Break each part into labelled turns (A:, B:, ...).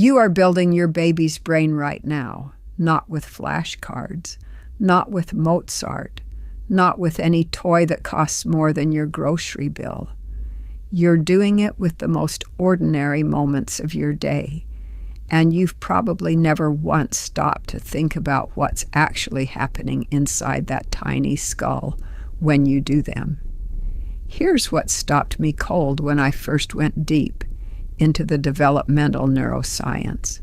A: You are building your baby's brain right now, not with flashcards, not with Mozart, not with any toy that costs more than your grocery bill. You're doing it with the most ordinary moments of your day, and you've probably never once stopped to think about what's actually happening inside that tiny skull when you do them. Here's what stopped me cold when I first went deep into the developmental neuroscience.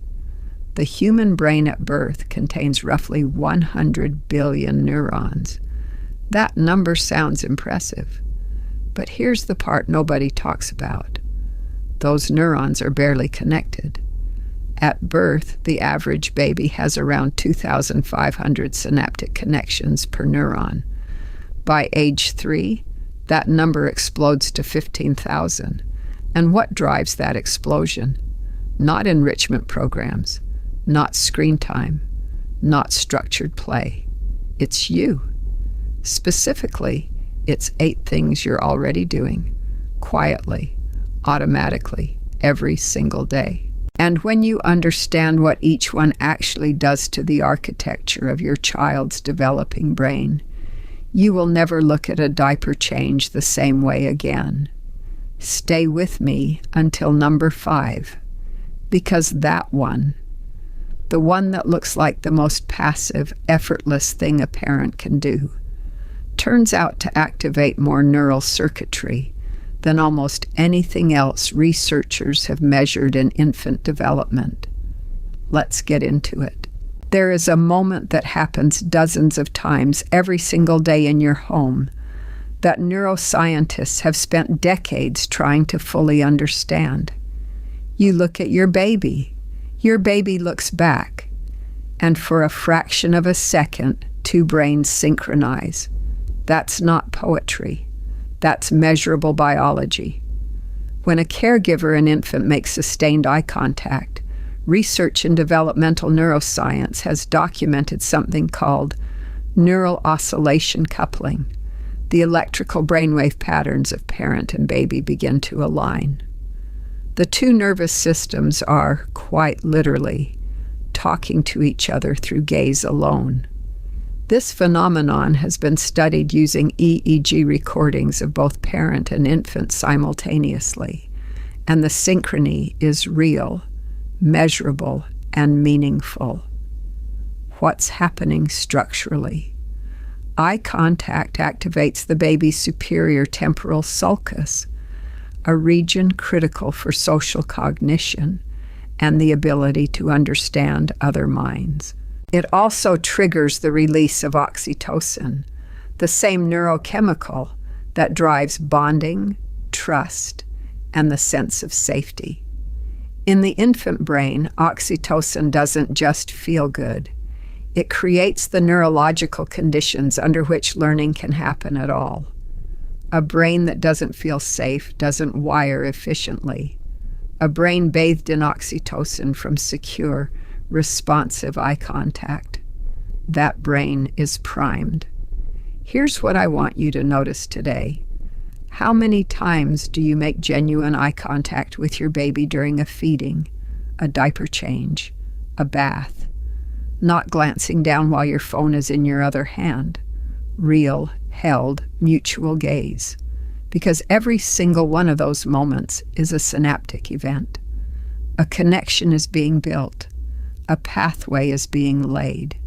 A: The human brain at birth contains roughly 100 billion neurons. That number sounds impressive, but here's the part nobody talks about. Those neurons are barely connected. At birth, the average baby has around 2,500 synaptic connections per neuron. By age 3, that number explodes to 15,000. And what drives that explosion? Not enrichment programs, not screen time, not structured play. It's you. Specifically, it's 8 things you're already doing, quietly, automatically, every single day. And when you understand what each one actually does to the architecture of your child's developing brain, you will never look at a diaper change the same way again. Stay with me until number 5, because that one, the one that looks like the most passive, effortless thing a parent can do, turns out to activate more neural circuitry than almost anything else researchers have measured in infant development. Let's get into it. There is a moment that happens dozens of times every single day in your home that neuroscientists have spent decades trying to fully understand. You look at your baby looks back, and for a fraction of a second, 2 brains synchronize. That's not poetry. That's measurable biology. When a caregiver and infant make sustained eye contact, research in developmental neuroscience has documented something called neural oscillation coupling. The electrical brainwave patterns of parent and baby begin to align. The 2 nervous systems are, quite literally, talking to each other through gaze alone. This phenomenon has been studied using EEG recordings of both parent and infant simultaneously, and the synchrony is real, measurable, and meaningful. What's happening structurally? Eye contact activates the baby's superior temporal sulcus, a region critical for social cognition and the ability to understand other minds. It also triggers the release of oxytocin, the same neurochemical that drives bonding, trust, and the sense of safety. In the infant brain, oxytocin doesn't just feel good. It creates the neurological conditions under which learning can happen at all. A brain that doesn't feel safe doesn't wire efficiently. A brain bathed in oxytocin from secure, responsive eye contact. That brain is primed. Here's what I want you to notice today. How many times do you make genuine eye contact with your baby during a feeding, a diaper change, a bath? Not glancing down while your phone is in your other hand. Real, held, mutual gaze. Because every single one of those moments is a synaptic event. A connection is being built. A pathway is being laid.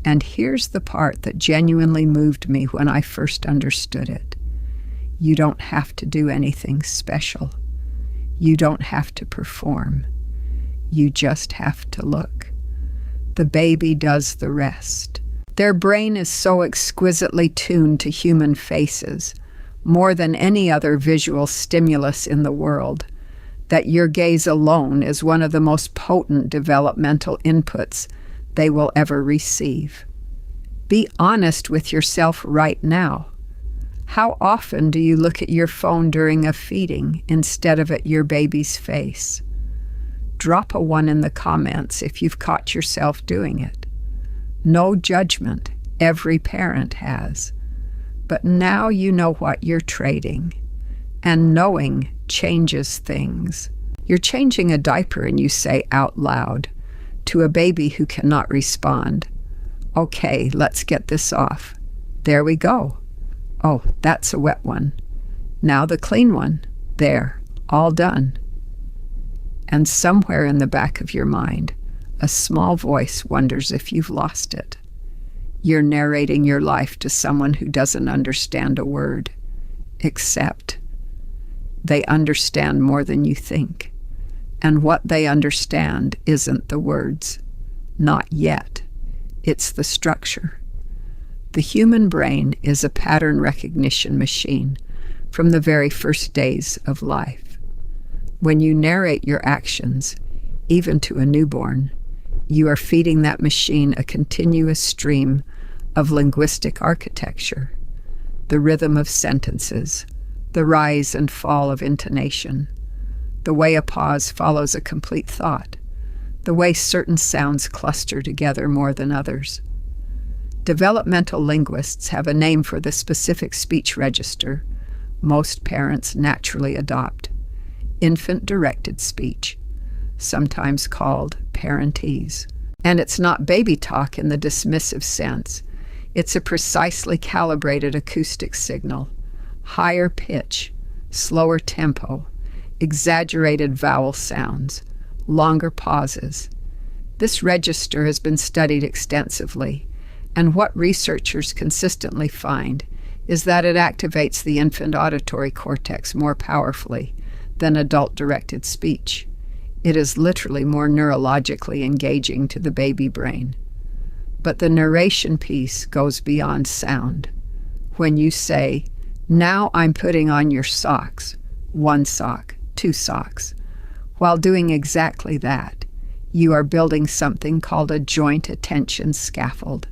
A: And here's the part that genuinely moved me when I first understood it. You don't have to do anything special. You don't have to perform. You just have to look. The baby does the rest. Their brain is so exquisitely tuned to human faces, more than any other visual stimulus in the world, that your gaze alone is one of the most potent developmental inputs they will ever receive. Be honest with yourself right now. How often do you look at your phone during a feeding instead of at your baby's face? Drop a 1 in the comments if you've caught yourself doing it. No judgment, every parent has. But now you know what you're trading, and knowing changes things. You're changing a diaper and you say out loud to a baby who cannot respond, "Okay, let's get this off. There we go. Oh, that's a wet one. Now the clean one. There, all done." And somewhere in the back of your mind, a small voice wonders if you've lost it. You're narrating your life to someone who doesn't understand a word, except they understand more than you think. And what they understand isn't the words. Not yet. It's the structure. The human brain is a pattern recognition machine from the very first days of life. When you narrate your actions, even to a newborn, you are feeding that machine a continuous stream of linguistic architecture, the rhythm of sentences, the rise and fall of intonation, the way a pause follows a complete thought, the way certain sounds cluster together more than others. Developmental linguists have a name for the specific speech register most parents naturally adopt: infant-directed speech, sometimes called parentese. And it's not baby talk in the dismissive sense. It's a precisely calibrated acoustic signal, higher pitch, slower tempo, exaggerated vowel sounds, longer pauses. This register has been studied extensively, and what researchers consistently find is that it activates the infant auditory cortex more powerfully than adult-directed speech. It is literally more neurologically engaging to the baby brain. But the narration piece goes beyond sound. When you say, "Now I'm putting on your socks," one sock, two socks. While doing exactly that, you are building something called a joint attention scaffold.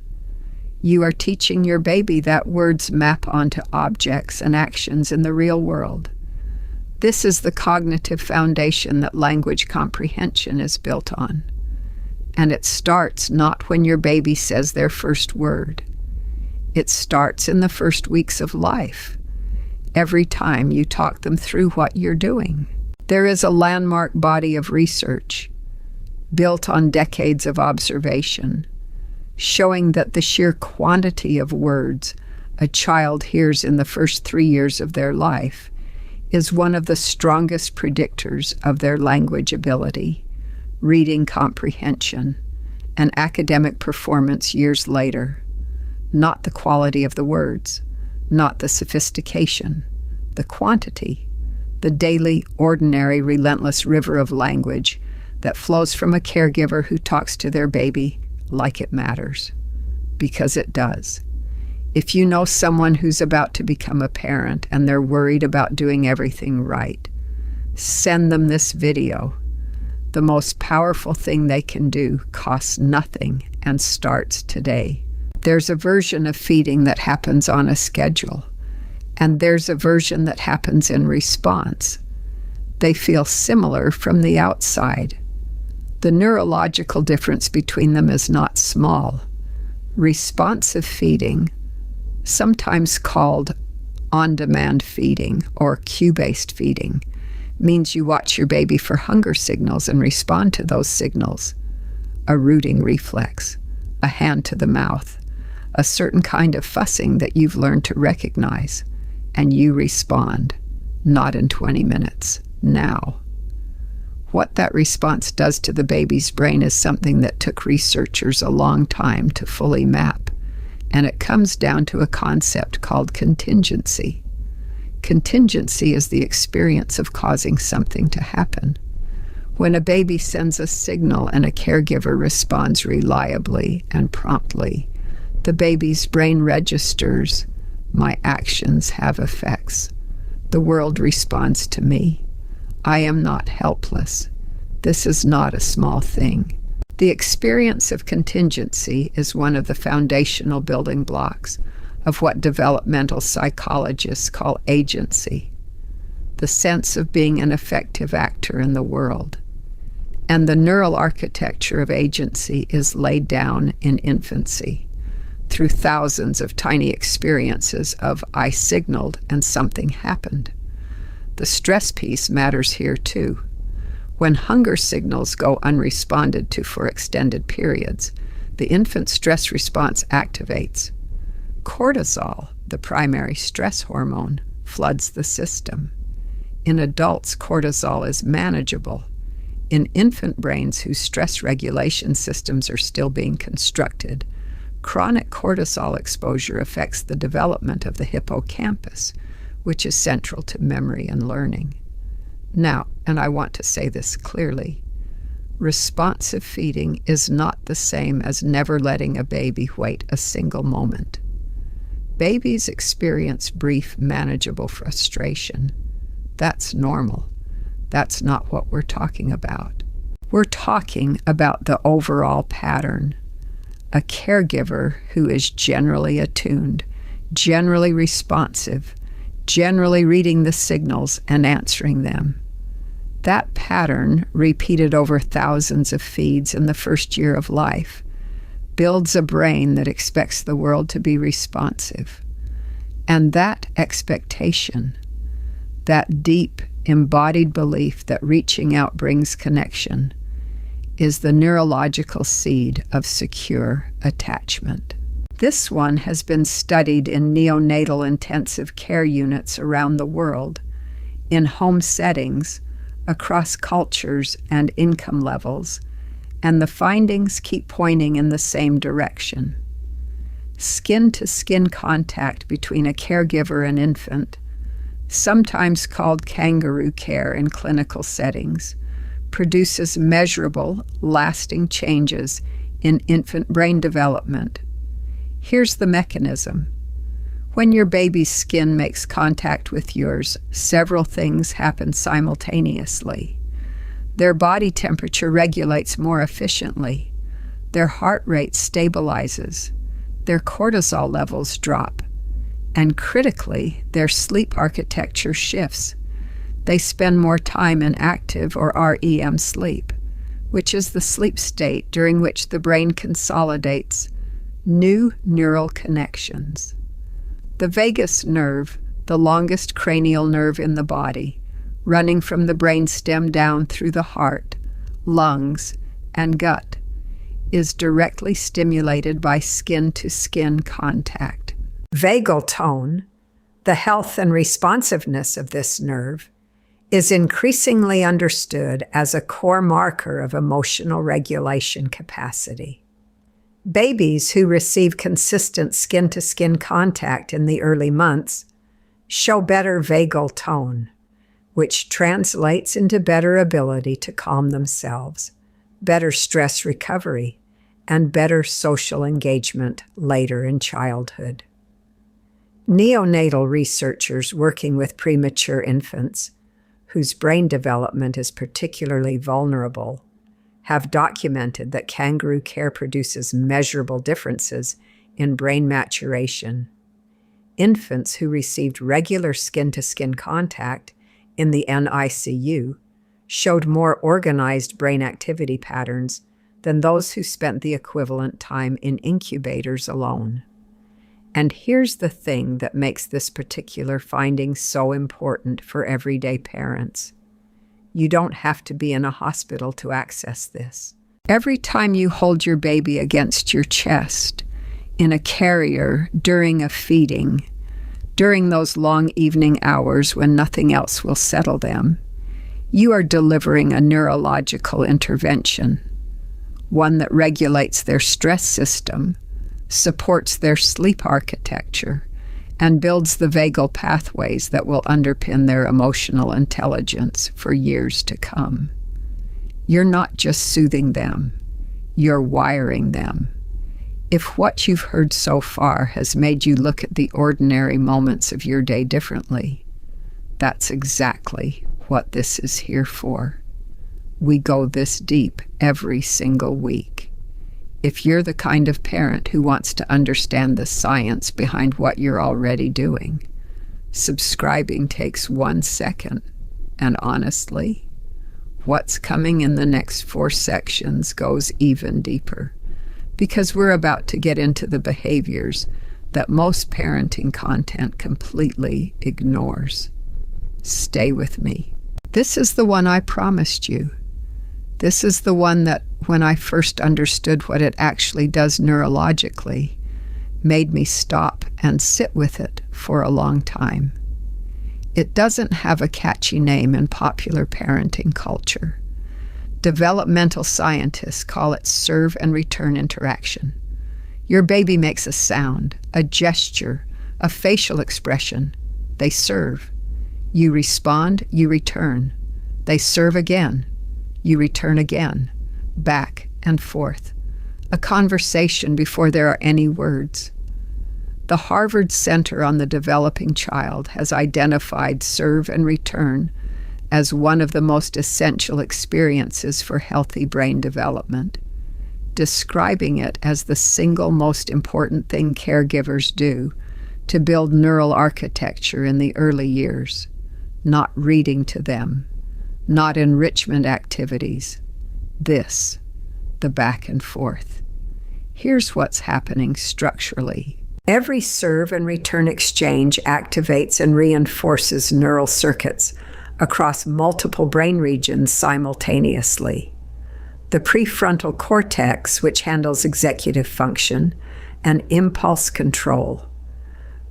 A: You are teaching your baby that words map onto objects and actions in the real world. This is the cognitive foundation that language comprehension is built on. And it starts not when your baby says their first word. It starts in the first weeks of life, every time you talk them through what you're doing. There is a landmark body of research built on decades of observation, showing that the sheer quantity of words a child hears in the first 3 years of their life is one of the strongest predictors of their language ability, reading comprehension, and academic performance years later. Not the quality of the words, not the sophistication, the quantity, the daily, ordinary, relentless river of language that flows from a caregiver who talks to their baby like it matters. Because it does. If you know someone who's about to become a parent and they're worried about doing everything right, send them this video. The most powerful thing they can do costs nothing and starts today. There's a version of feeding that happens on a schedule, and there's a version that happens in response. They feel similar from the outside. The neurological difference between them is not small. Responsive feeding, sometimes called on-demand feeding or cue-based feeding, means you watch your baby for hunger signals and respond to those signals. A rooting reflex, a hand to the mouth, a certain kind of fussing that you've learned to recognize, and you respond, not in 20 minutes, now. What that response does to the baby's brain is something that took researchers a long time to fully map, and it comes down to a concept called contingency. Contingency is the experience of causing something to happen. When a baby sends a signal and a caregiver responds reliably and promptly, the baby's brain registers, my actions have effects. The world responds to me. I am not helpless. This is not a small thing. The experience of contingency is one of the foundational building blocks of what developmental psychologists call agency, the sense of being an effective actor in the world. And the neural architecture of agency is laid down in infancy through thousands of tiny experiences of I signaled and something happened. The stress piece matters here too. When hunger signals go unresponded to for extended periods, the infant stress response activates. Cortisol, the primary stress hormone, floods the system. In adults, cortisol is manageable. In infant brains whose stress regulation systems are still being constructed, chronic cortisol exposure affects the development of the hippocampus, which is central to memory and learning. Now, and I want to say this clearly, responsive feeding is not the same as never letting a baby wait a single moment. Babies experience brief, manageable frustration. That's normal. That's not what we're talking about. We're talking about the overall pattern. A caregiver who is generally attuned, generally responsive, generally reading the signals and answering them. That pattern, repeated over thousands of feeds in the first year of life, builds a brain that expects the world to be responsive. And that expectation, that deep, embodied belief that reaching out brings connection, is the neurological seed of secure attachment. This one has been studied in neonatal intensive care units around the world, in home settings, across cultures and income levels, and the findings keep pointing in the same direction. Skin-to-skin contact between a caregiver and infant, sometimes called kangaroo care in clinical settings, produces measurable, lasting changes in infant brain development. Here's the mechanism. When your baby's skin makes contact with yours, several things happen simultaneously. Their body temperature regulates more efficiently. Their heart rate stabilizes. Their cortisol levels drop. And critically, their sleep architecture shifts. They spend more time in active or REM sleep, which is the sleep state during which the brain consolidates new neural connections. The vagus nerve, the longest cranial nerve in the body, running from the brainstem down through the heart, lungs, and gut, is directly stimulated by skin-to-skin contact. Vagal tone, the health and responsiveness of this nerve, is increasingly understood as a core marker of emotional regulation capacity. Babies who receive consistent skin-to-skin contact in the early months show better vagal tone, which translates into better ability to calm themselves, better stress recovery, and better social engagement later in childhood. Neonatal researchers working with premature infants, whose brain development is particularly vulnerable, have documented that kangaroo care produces measurable differences in brain maturation. Infants who received regular skin-to-skin contact in the NICU showed more organized brain activity patterns than those who spent the equivalent time in incubators alone. And here's the thing that makes this particular finding so important for everyday parents. You don't have to be in a hospital to access this. Every time you hold your baby against your chest, in a carrier, during a feeding, during those long evening hours when nothing else will settle them, you are delivering a neurological intervention, one that regulates their stress system, supports their sleep architecture, and builds the vagal pathways that will underpin their emotional intelligence for years to come. You're not just soothing them, you're wiring them. If what you've heard so far has made you look at the ordinary moments of your day differently, that's exactly what this is here for. We go this deep every single week. If you're the kind of parent who wants to understand the science behind what you're already doing, subscribing takes 1 second. And honestly, what's coming in the next 4 sections goes even deeper, because we're about to get into the behaviors that most parenting content completely ignores. Stay with me. This is the one I promised you. This is the one that, when I first understood what it actually does neurologically, made me stop and sit with it for a long time. It doesn't have a catchy name in popular parenting culture. Developmental scientists call it serve and return interaction. Your baby makes a sound, a gesture, a facial expression. They serve. You respond, you return. They serve again. You return again. Back and forth. A conversation before there are any words. The Harvard Center on the Developing Child has identified serve and return as one of the most essential experiences for healthy brain development, describing it as the single most important thing caregivers do to build neural architecture in the early years, not reading to them, not enrichment activities. This, the back and forth. Here's what's happening structurally. Every serve and return exchange activates and reinforces neural circuits across multiple brain regions simultaneously. The prefrontal cortex, which handles executive function and impulse control.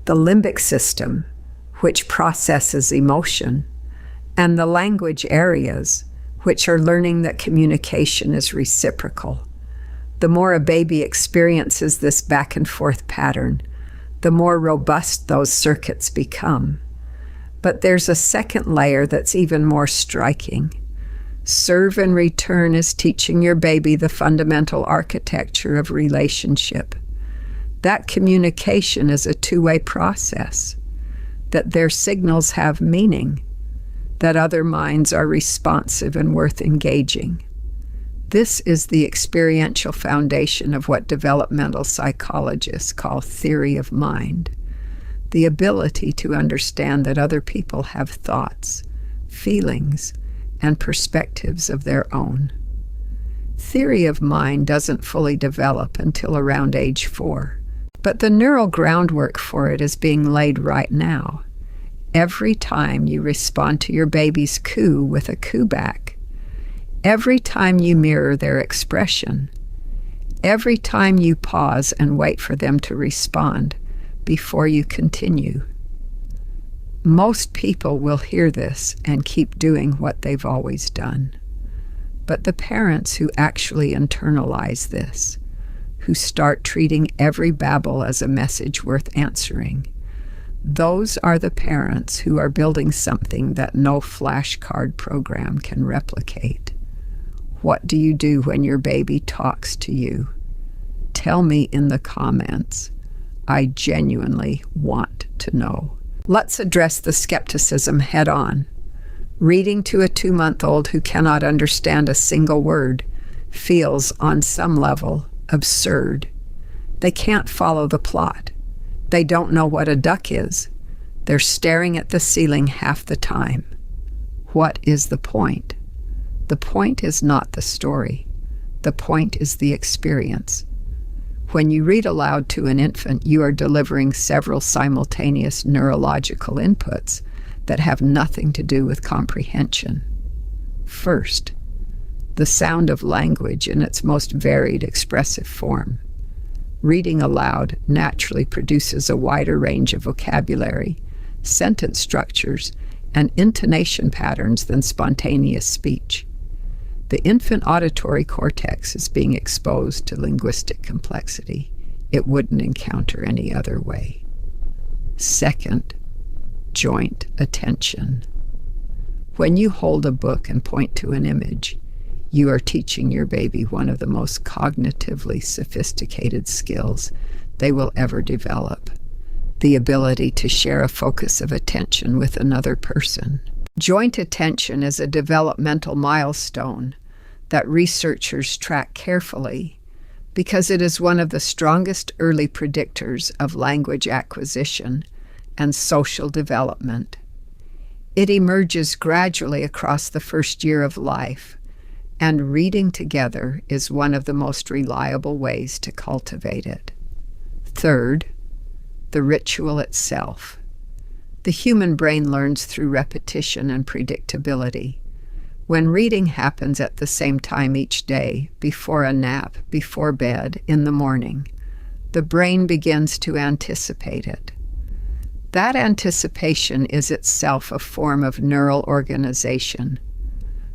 A: The limbic system, which processes emotion. And the language areas, which are learning that communication is reciprocal. The more a baby experiences this back and forth pattern, the more robust those circuits become. But there's a second layer that's even more striking. Serve and return is teaching your baby the fundamental architecture of relationship. That communication is a two-way process, that their signals have meaning, that other minds are responsive and worth engaging. This is the experiential foundation of what developmental psychologists call theory of mind. The ability to understand that other people have thoughts, feelings, and perspectives of their own. Theory of mind doesn't fully develop until around age 4, but the neural groundwork for it is being laid right now. Every time you respond to your baby's coo with a coo back, every time you mirror their expression, every time you pause and wait for them to respond before you continue. Most people will hear this and keep doing what they've always done. But the parents who actually internalize this, who start treating every babble as a message worth answering, those are the parents who are building something that no flashcard program can replicate. What do you do when your baby talks to you? Tell me in the comments. I genuinely want to know. Let's address the skepticism head on. Reading to a 2-month-old who cannot understand a single word feels, on some level, absurd. They can't follow the plot. They don't know what a duck is. They're staring at the ceiling half the time. What is the point? The point is not the story. The point is the experience. When you read aloud to an infant, you are delivering several simultaneous neurological inputs that have nothing to do with comprehension. First, the sound of language in its most varied expressive form. Reading aloud naturally produces a wider range of vocabulary, sentence structures, and intonation patterns than spontaneous speech. The infant auditory cortex is being exposed to linguistic complexity it wouldn't encounter any other way. Second, joint attention. When you hold a book and point to an image, you are teaching your baby one of the most cognitively sophisticated skills they will ever develop, the ability to share a focus of attention with another person. Joint attention is a developmental milestone that researchers track carefully because it is one of the strongest early predictors of language acquisition and social development. It emerges gradually across the first year of life, and reading together is one of the most reliable ways to cultivate it. Third, the ritual itself. The human brain learns through repetition and predictability. When reading happens at the same time each day, before a nap, before bed, in the morning, the brain begins to anticipate it. That anticipation is itself a form of neural organization.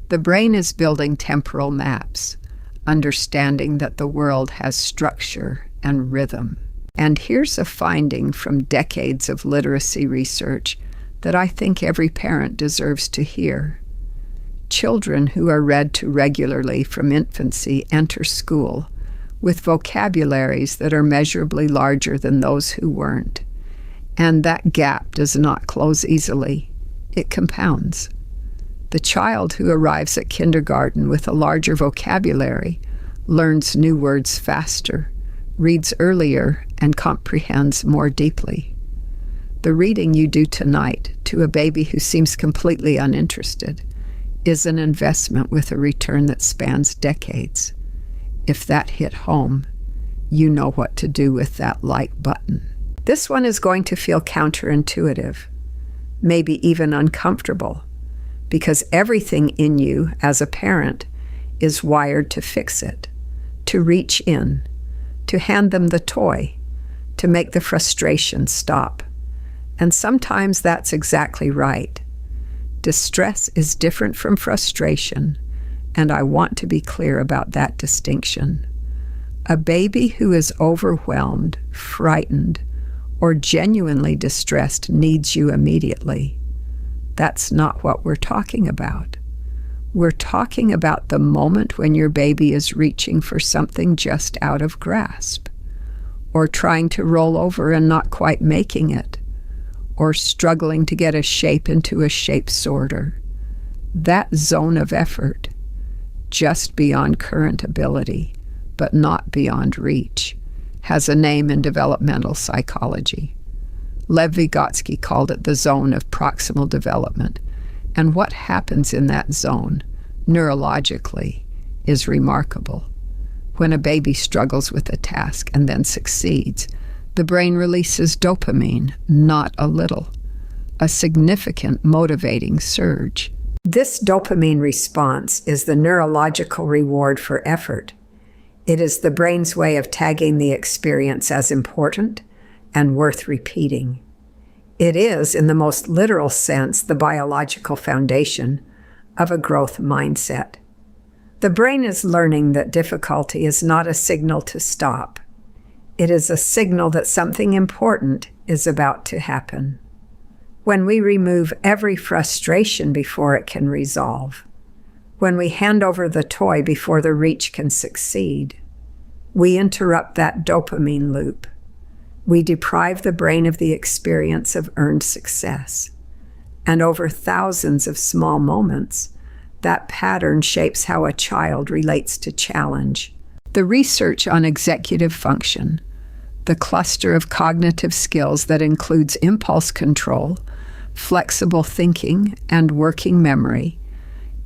A: The brain is building temporal maps, understanding that the world has structure and rhythm. And here's a finding from decades of literacy research that I think every parent deserves to hear. Children who are read to regularly from infancy enter school with vocabularies that are measurably larger than those who weren't. And that gap does not close easily. It compounds. The child who arrives at kindergarten with a larger vocabulary learns new words faster, reads earlier, and comprehends more deeply. The reading you do tonight to a baby who seems completely uninterested is an investment with a return that spans decades. If that hit home, you know what to do with that like button. This one is going to feel counterintuitive, maybe even uncomfortable, because everything in you as a parent is wired to fix it, to reach in, to hand them the toy, to make the frustration stop. And sometimes that's exactly right. Distress is different from frustration, and I want to be clear about that distinction. A baby who is overwhelmed, frightened, or genuinely distressed needs you immediately. That's not what we're talking about. We're talking about the moment when your baby is reaching for something just out of grasp, or trying to roll over and not quite making it, or struggling to get a shape into a shape sorter. That zone of effort, just beyond current ability, but not beyond reach, has a name in developmental psychology. Lev Vygotsky called it the zone of proximal development, and what happens in that zone, neurologically, is remarkable. When a baby struggles with a task and then succeeds, the brain releases dopamine, not a little, a significant motivating surge. This dopamine response is the neurological reward for effort. It is the brain's way of tagging the experience as important and worth repeating. It is, in the most literal sense, the biological foundation of a growth mindset. The brain is learning that difficulty is not a signal to stop. It is a signal that something important is about to happen. When we remove every frustration before it can resolve, when we hand over the toy before the reach can succeed, we interrupt that dopamine loop. We deprive the brain of the experience of earned success. And over thousands of small moments, that pattern shapes how a child relates to challenge. The research on executive function, the cluster of cognitive skills that includes impulse control, flexible thinking, and working memory,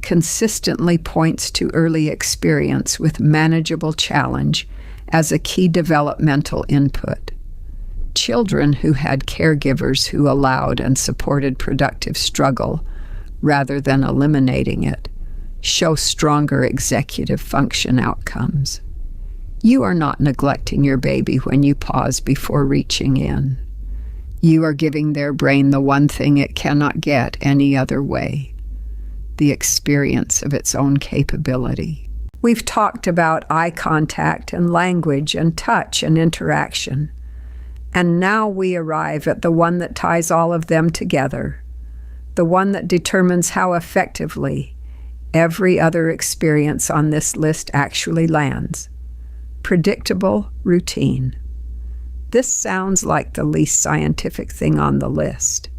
A: consistently points to early experience with manageable challenge as a key developmental input. Children who had caregivers who allowed and supported productive struggle rather than eliminating it show stronger executive function outcomes. You are not neglecting your baby when you pause before reaching in. You are giving their brain the one thing it cannot get any other way, the experience of its own capability. We've talked about eye contact and language and touch and interaction. And now we arrive at the one that ties all of them together, the one that determines how effectively every other experience on this list actually lands. Predictable routine. This sounds like the least scientific thing on the list.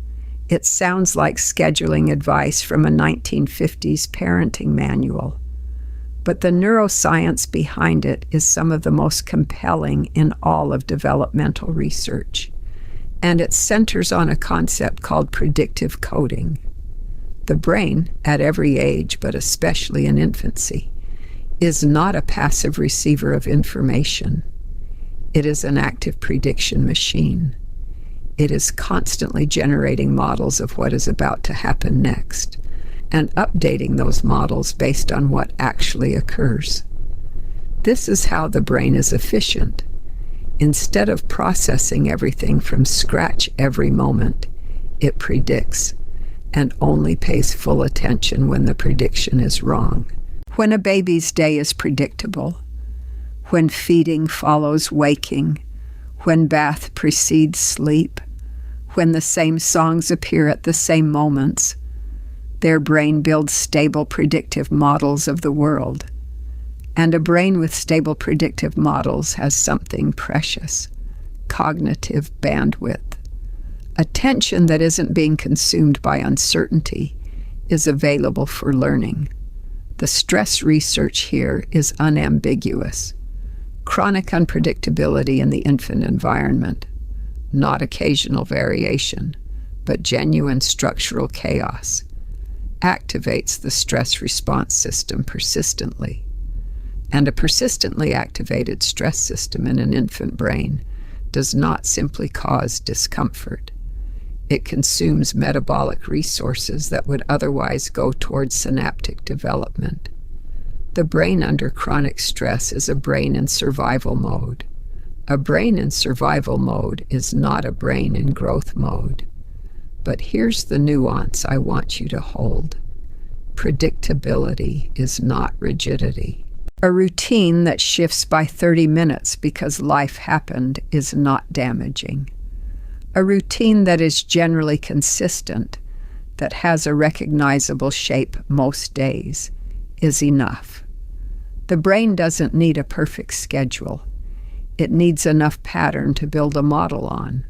A: It sounds like scheduling advice from a 1950s parenting manual. But the neuroscience behind it is some of the most compelling in all of developmental research. And it centers on a concept called predictive coding. The brain, at every age, but especially in infancy, is not a passive receiver of information. It is an active prediction machine. It is constantly generating models of what is about to happen next. and updating those models based on what actually occurs. This is how the brain is efficient. Instead of processing everything from scratch every moment, it predicts and only pays full attention when the prediction is wrong. When a baby's day is predictable, when feeding follows waking, when bath precedes sleep, when the same songs appear at the same moments, their brain builds stable predictive models of the world. And a brain with stable predictive models has something precious: cognitive bandwidth. Attention that isn't being consumed by uncertainty is available for learning. The stress research here is unambiguous. Chronic unpredictability in the infant environment, not occasional variation, but genuine structural chaos, activates the stress response system persistently. And a persistently activated stress system in an infant brain does not simply cause discomfort. It consumes metabolic resources that would otherwise go towards synaptic development. The brain under chronic stress is a brain in survival mode. A brain in survival mode is not a brain in growth mode. But here's the nuance I want you to hold. Predictability is not rigidity. A routine that shifts by 30 minutes because life happened is not damaging. A routine that is generally consistent, that has a recognizable shape most days, is enough. The brain doesn't need a perfect schedule. It needs enough pattern to build a model on.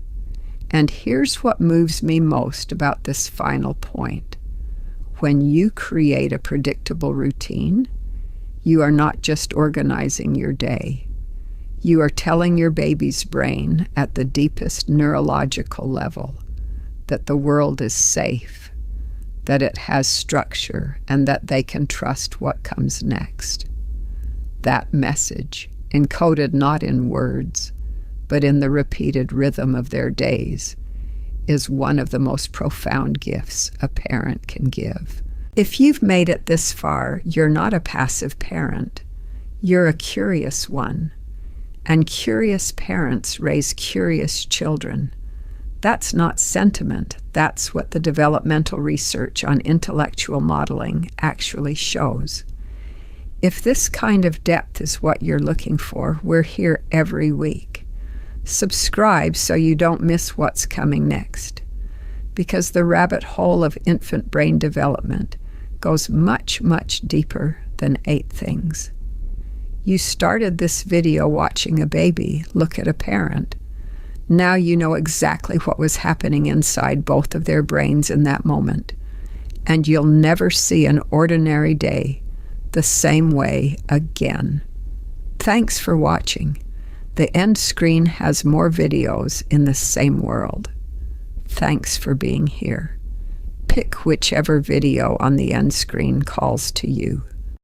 A: And here's what moves me most about this final point. When you create a predictable routine, you are not just organizing your day. You are telling your baby's brain at the deepest neurological level that the world is safe, that it has structure, and that they can trust what comes next. That message, encoded not in words, but in the repeated rhythm of their days, is one of the most profound gifts a parent can give. If you've made it this far, you're not a passive parent. You're a curious one. And curious parents raise curious children. That's not sentiment. That's what the developmental research on intellectual modeling actually shows. If this kind of depth is what you're looking for, we're here every week. Subscribe so you don't miss what's coming next, because the rabbit hole of infant brain development goes much, much deeper than 8 things. You started this video watching a baby look at a parent. Now you know exactly what was happening inside both of their brains in that moment, and you'll never see an ordinary day the same way again. Thanks for watching. The end screen has more videos in the same world. Thanks for being here. Pick whichever video on the end screen calls to you.